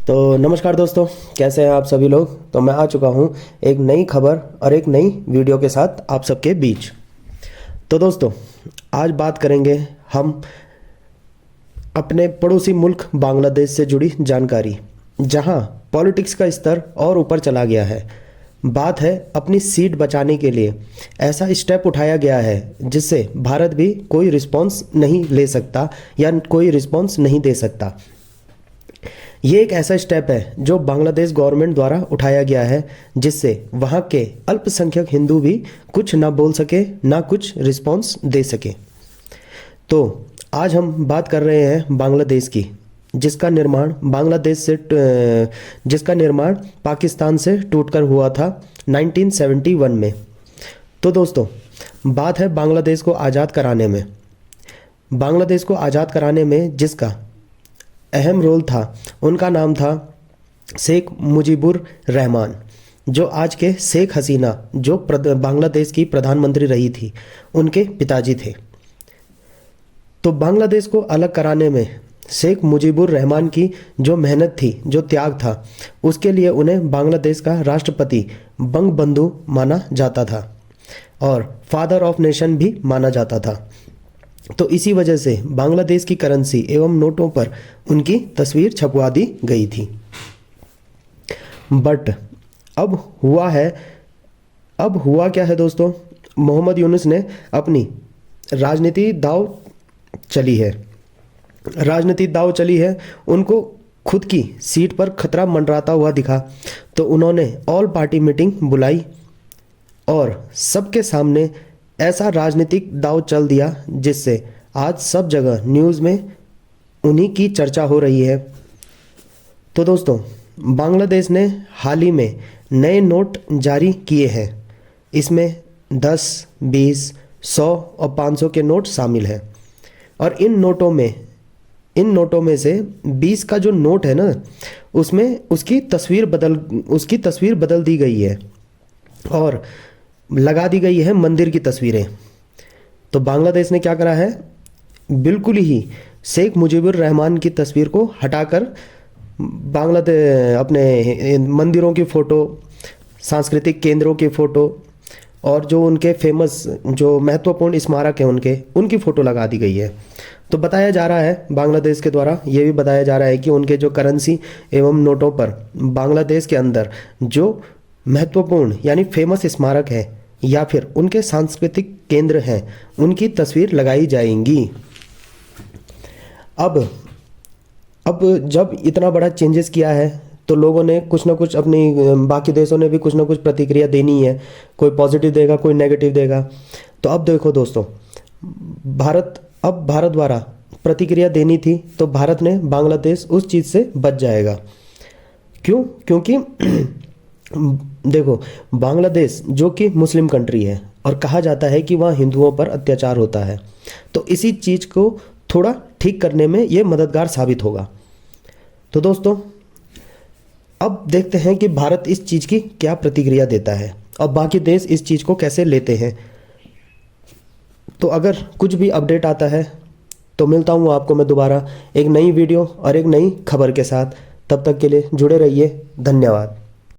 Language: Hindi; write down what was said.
तो नमस्कार दोस्तों, कैसे हैं आप सभी लोग। तो मैं आ चुका हूं एक नई खबर और एक नई वीडियो के साथ आप सबके बीच। तो दोस्तों, आज बात करेंगे हम अपने पड़ोसी मुल्क बांग्लादेश से जुड़ी जानकारी, जहां पॉलिटिक्स का स्तर और ऊपर चला गया है। बात है अपनी सीट बचाने के लिए ऐसा स्टेप उठाया गया है जिससे भारत भी कोई रिस्पॉन्स नहीं ले सकता या कोई रिस्पॉन्स नहीं दे सकता। ये एक ऐसा स्टेप है जो बांग्लादेश गवर्नमेंट द्वारा उठाया गया है, जिससे वहाँ के अल्पसंख्यक हिंदू भी कुछ ना बोल सके, ना कुछ रिस्पॉन्स दे सके। तो आज हम बात कर रहे हैं बांग्लादेश की, जिसका निर्माण पाकिस्तान से टूटकर हुआ था 1971 में। तो दोस्तों, बात है बांग्लादेश को आज़ाद कराने में। बांग्लादेश को आज़ाद कराने में जिसका अहम रोल था, उनका नाम था शेख मुजीबुर रहमान, जो आज के शेख हसीना, जो बांग्लादेश की प्रधानमंत्री रही थी, उनके पिताजी थे। तो बांग्लादेश को अलग कराने में शेख मुजीबुर रहमान की जो मेहनत थी, जो त्याग था, उसके लिए उन्हें बांग्लादेश का राष्ट्रपति बंगबंधु माना जाता था और फादर ऑफ नेशन भी माना जाता था। तो इसी वजह से बांग्लादेश की करेंसी एवं नोटों पर उनकी तस्वीर छपवा दी गई थी। बट अब हुआ क्या है दोस्तों, मोहम्मद यूनुस ने अपनी राजनीति दाव चली है। उनको खुद की सीट पर खतरा मंडराता हुआ दिखा, तो उन्होंने ऑल पार्टी मीटिंग बुलाई और सबके सामने ऐसा राजनीतिक दांव चल दिया जिससे आज सब जगह न्यूज़ में उन्हीं की चर्चा हो रही है। तो दोस्तों, बांग्लादेश ने हाल ही में नए नोट जारी किए हैं। इसमें 10, 20, 100 और 500 के नोट शामिल हैं। और इन नोटों में से 20 का जो नोट है ना, उसमें उसकी तस्वीर बदल दी गई है और लगा दी गई है मंदिर की तस्वीरें। तो बांग्लादेश ने क्या करा है, बिल्कुल ही शेख मुजीबुर रहमान की तस्वीर को हटाकर बांग्लादेश अपने मंदिरों की फ़ोटो, सांस्कृतिक केंद्रों की फ़ोटो और जो उनके फेमस, जो महत्वपूर्ण स्मारक हैं उनकी फ़ोटो लगा दी गई है। तो बताया जा रहा है बांग्लादेश के द्वारा, ये भी बताया जा रहा है कि उनके जो करेंसी एवं नोटों पर बांग्लादेश के अंदर जो महत्वपूर्ण यानी फेमस स्मारक है या फिर उनके सांस्कृतिक केंद्र हैं, उनकी तस्वीर लगाई जाएंगी। अब जब इतना बड़ा चेंजेस किया है, तो लोगों ने कुछ ना कुछ बाकी देशों ने भी कुछ ना कुछ प्रतिक्रिया देनी है। कोई पॉजिटिव देगा, कोई नेगेटिव देगा। तो अब देखो दोस्तों, भारत द्वारा प्रतिक्रिया देनी थी, तो भारत ने बांग्लादेश उस चीज़ से बच जाएगा। क्यों? क्योंकि देखो, बांग्लादेश जो कि मुस्लिम कंट्री है और कहा जाता है कि वहाँ हिंदुओं पर अत्याचार होता है, तो इसी चीज़ को थोड़ा ठीक करने में ये मददगार साबित होगा। तो दोस्तों, अब देखते हैं कि भारत इस चीज़ की क्या प्रतिक्रिया देता है और बाकी देश इस चीज़ को कैसे लेते हैं। तो अगर कुछ भी अपडेट आता है तो मिलता हूँ आपको मैं दोबारा एक नई वीडियो और एक नई खबर के साथ। तब तक के लिए जुड़े रहिए। धन्यवाद।